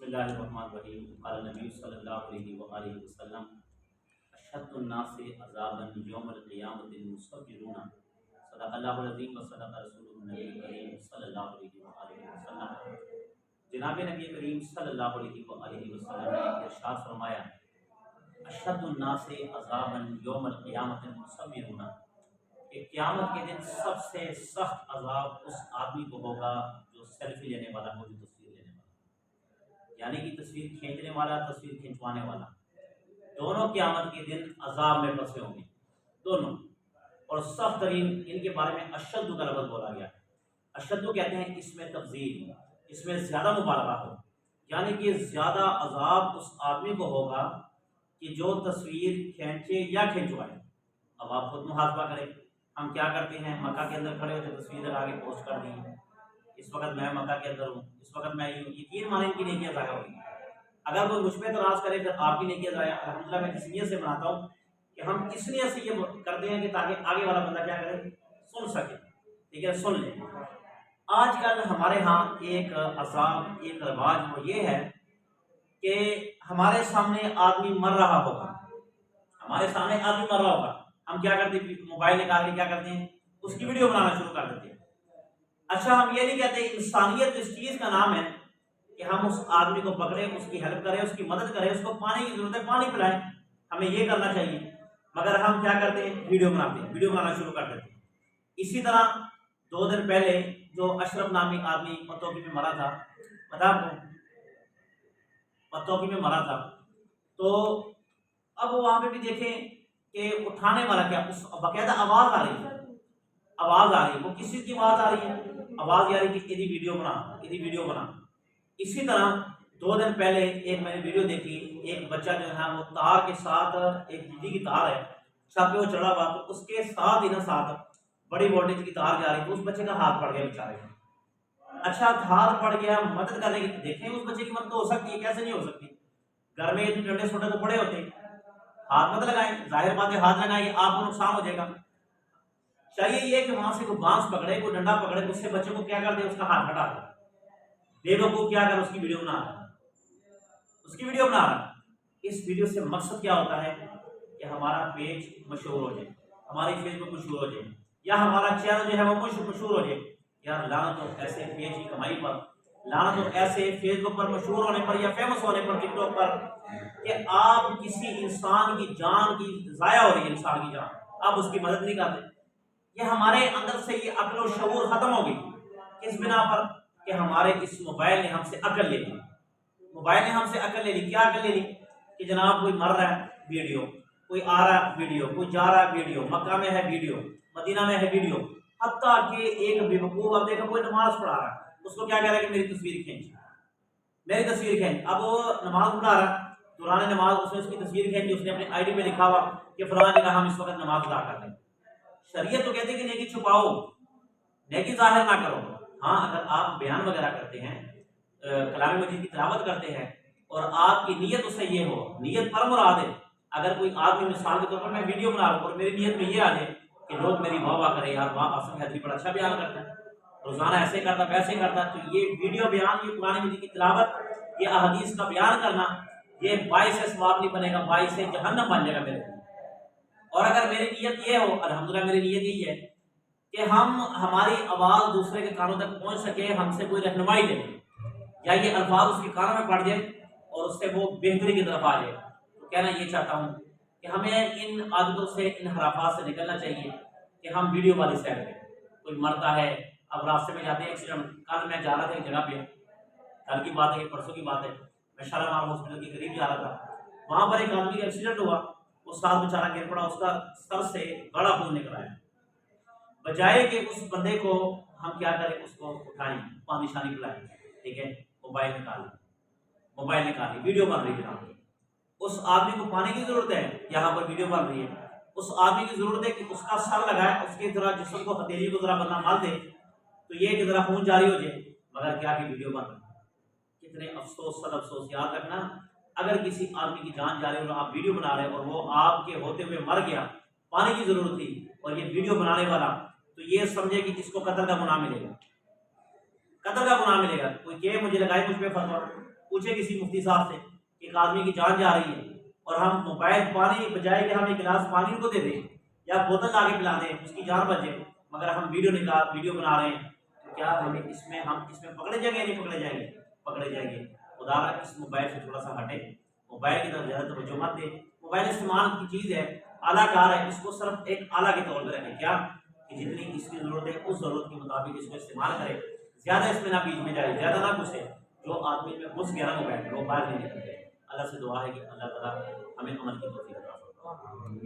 بسم اللہ الرحمن الرحیم قال نبی صلی اللہ علیہ وآلہ وسلم اشد الناس عذابا یوم القیامت المصبرون صدق اللہ العظیم و صدق رسول النبی کریم صلی اللہ علیہ وآلہ وسلم۔ جناب نبی کریم صلی اللہ علیہ وآلہ وسلم نے ارشاد فرمایا اشد الناس عذابا یوم القیامت المصبرون، کہ قیامت کے دن سب سے سخت عذاب اس آدمی کو ہوگا جو سیلفی لینے والا ہو، جو تصویر لینے والا، یعنی کہ تصویر کھینچنے والا، تصویر کھینچوانے والا، دونوں قیامت کے دن عذاب میں پھنسے ہوں گے دونوں۔ اور سخت ترین ان کے بارے میں اشد کا لفظ بولا گیا۔ اشد کہتے ہیں اس میں تفضیل، اس میں زیادہ مبالغہ ہو، یعنی کہ زیادہ عذاب اس آدمی کو ہوگا کہ جو تصویر کھینچے یا کھینچوائے۔ اب آپ خود محاسبہ کریں، ہم کیا کرتے ہیں؟ مکہ کے اندر کھڑے ہوتے تصویر لگا کے پوسٹ کر دی، اس وقت میں مکہ کے اندر ہوں، اس وقت میں یقین مانیں کی نیکیاں ضائع ہوگی۔ اگر کوئی مجھ پہ اعتراض کرے پھر آپ کی نیکیاں ضائع، الحمدللہ میں اس نیت سے بناتا ہوں کہ ہم اس نیت سے یہ کرتے ہیں کہ تاکہ آگے والا بندہ کیا کرے، سن سکے، ٹھیک ہے، سن لے۔ آج کل ہمارے ہاں ایک عذاب، ایک رواج وہ یہ ہے کہ ہمارے سامنے آدمی مر رہا ہوگا، ہمارے سامنے آدمی مر رہا ہوگا، ہم کیا کرتے ہیں؟ موبائل نکال کے کیا کرتے ہیں؟ اس کی ویڈیو بنانا شروع کر دیتے ہیں۔ اچھا، ہم یہ نہیں کہتے، انسانیت اس چیز کا نام ہے کہ ہم اس آدمی کو پکڑیں، اس کی ہیلپ کریں، اس کی مدد کریں، اس کو پانی کی ضرورت ہے پانی پلائیں، ہمیں یہ کرنا چاہیے، مگر ہم کیا کرتے ہیں؟ ویڈیو بناتے ہیں، ویڈیو بنانا شروع کر دیتے ہیں۔ اسی طرح 2 دن پہلے جو اشرف نامی آدمی پتوکی میں مرا تھا، پتا آپ کو؟ پتوکی میں مرا تھا، تو اب وہاں پہ بھی دیکھیں کہ اٹھانے والا کیا، اس باقاعدہ آواز آ رہی ہے، آواز آ رہی ہے، وہ کس چیز کی آواز آ رہی ہے؟ آواز یہ آ رہی ہے کہ ایدی ویڈیو بنا، ایدی ویڈیو بنا۔ اسی طرح 2 دن پہلے ایک میں نے ویڈیو دیکھی، ایک بچہ جو ہے وہ تار کے ساتھ، ایک بجلی کی تار ہے چھت پہ وہ چڑھا ہوا، تو اس کے ساتھ ہی نا ساتھ بڑی وولٹیج کی تار جا رہی، تو اس بچے کا ہاتھ پڑ گیا بیچارے کا۔ اچھا، ہاتھ پڑ گیا، مدد کرنے کی، دیکھیں اس بچے کی مدد تو ہو سکتی ہے، کیسے نہیں ہو سکتی؟ گھر میں اتنے ڈنڈے سوٹے تو پڑے ہوتے ہیں، ہاتھ مت لگائیں، ظاہر بات ہے ہاتھ لگائیں آپ کو نقصان ہو جائے گا۔ چاہیے یہ کہ وہاں سے کوئی بانس پکڑے، کوئی ڈنڈا پکڑے، اس سے بچے کو کیا کر دے، اس کا ہاتھ ہٹا دے۔ بے وقوف کیا کر، اس کی ویڈیو بنا رہا ہے، اس کی ویڈیو بنا رہا ہے۔ اس ویڈیو سے مقصد کیا ہوتا ہے کہ ہمارا پیج مشہور ہو جائے، ہماری فیس بک مشہور ہو جائے، یا ہمارا چینل جو ہے وہ مشہور ہو جائے۔ یار لعنت ہو ایسے پیج کی کمائی پر، لعنت ہو ایسے فیس بک پر مشہور ہونے پر یا فیمس ہونے پر، ٹک ٹاک پر، کہ آپ کسی انسان کی جان کی ضائع ہو رہی ہے، انسان کی جان، آپ اس کی مدد نہیں کرتے۔ یہ ہمارے اندر سے یہ عقل و شعور ختم ہو گئی، کس بنا پر؟ کہ ہمارے اس موبائل نے ہم سے عقل لے لی، موبائل نے ہم سے عقل لے لی۔ کیا عقل لے لی؟ کہ جناب کوئی مر رہا ہے ویڈیو، کوئی آ رہا ہے ویڈیو، کوئی جا رہا ہے ویڈیو، مکہ میں ہے ویڈیو، مدینہ میں ہے ویڈیو، حتیٰ کہ ایک بے وقوف آپ دیکھو کوئی نماز پڑھا رہا ہے، اس کو کیا کہہ رہا ہے کہ میری تصویر کھینچ، میری تصویر کھینچ۔ اب وہ نماز پڑھا رہا ہے، دوران نماز اس نے اس کی تصویر کھینچی، اس نے اپنی آئی ڈی پہ لکھا ہوا کہ فلاں جگہ ہم اس وقت نماز ادا کر رہے ہیں۔ شریعت تو کہتی ہے کہ نیکی چھپاؤ، نیکی ظاہر نہ کرو۔ ہاں، اگر آپ بیان وغیرہ کرتے ہیں، کلام مجید کی تلاوت کرتے ہیں، اور آپ کی نیت اس سے یہ ہو، نیت پر مراد ہے۔ اگر کوئی آدمی مثال کے طور پر میں ویڈیو بنا رہا ہوں اور میری نیت میں یہ آ جائے کہ لوگ میری واہ واہ کریں، یار واہ آصف حیدری بڑا اچھا بیان کرتا ہے، روزانہ ایسے کرتا ویسے کرتا، تو یہ ویڈیو بیان، یہ قرآن مجید کی تلاوت، یہ احادیث کا بیان کرنا، یہ باعث ثواب نہیں بنے گا، باعث جہنم بن جائے گا میرے لیے۔ اور اگر میری نیت یہ ہو، الحمدللہ میری نیت یہی ہے کہ ہماری آواز دوسرے کے کانوں تک پہنچ سکے، ہم سے کوئی رہنمائی دے، یا یہ الفاظ اس کے کانوں میں پڑ جائے اور اس سے وہ بہتری کی طرف آ جائے، تو کہنا یہ چاہتا ہوں کہ ہمیں ان عادتوں سے، ان حرافات سے نکلنا چاہیے کہ ہم ویڈیو والی سائڈ پہ، کوئی مرتا ہے، اب راستے میں جاتے ہیں ایکسیڈنٹ، کل میں جا رہا تھا ایک جگہ پہ، کل کی بات ہے، پرسوں کی بات ہے، میں شالامار ہاسپٹل کے قریب جا رہا تھا، وہاں پر ایک آدمی کا ایکسیڈنٹ ہوا، وہ ساتھ بیچارہ گر پڑا، اس کا سر سے گاڑا خون نکل آیا، بجائے کہ اس بندے کو ہم کیا کریں، اس کو اٹھائیں، پانی شانی پلائیں، ٹھیک ہے، موبائل نکالی، ویڈیو بن رہی ہے جناب، اس آدمی کو پانی کی ضرورت ہے، یہاں پر ویڈیو بن رہی ہے، اس آدمی کی ضرورت ہے کہ اس کا سر لگائے، اس کے ذرا جسم کو ہتھیلی کو ذرا بندہ مال دے تو یہ کہ ذرا خون جاری ہو جائے، مگر کیا کہ ویڈیو بن رہی ہے۔ کتنے افسوس، صد افسوس، یاد رکھنا، اگر کسی آدمی کی جان جا رہی ہے اور آپ ویڈیو بنا رہے ہیں اور وہ آپ کے ہوتے ہوئے مر گیا، پانی کی ضرورت تھی، اور یہ ویڈیو بنانے والا، تو یہ سمجھے کہ اس کو قتل کا گناہ ملے گا، قتل کا گناہ ملے گا۔ کوئی کہ مجھے لگائے مجھ پہ فتویٰ، پوچھے کسی مفتی صاحب سے کہ ایک آدمی کی جان جا رہی ہے اور ہم موبائل پانی بجائے کہ ہم ایک گلاس پانی کو دے دیں یا بوتل لا کے پلا دیں اس کی جان بچے، مگر ہم ویڈیو بنا رہے ہیں، تو کیا ہم اس میں پکڑے جائیں گے یا نہیں پکڑے جائیں گے؟ پکڑے جائیں گے۔ خدا را اس موبائل سے تھوڑا سا ہٹے، موبائل کی طرف زیادہ توجہ مت دے۔ موبائل استعمال کی چیز ہے، اعلیٰ کار ہے، اس کو صرف ایک اعلیٰ کے طور پہ رکھیں، کیا کہ جتنی اس کی ضرورت ہے اس ضرورت کے مطابق اس کو استعمال کرے، زیادہ اس میں نہ بیچ میں جائے، زیادہ نہ گھسے۔ جو آدمی میں گھس گیا نا موبائل، وہ باہر نہیں نکلتے۔ اللہ سے دعا ہے کہ اللہ تعالیٰ ہمیں عمل کی توفیق عطا فرمائے۔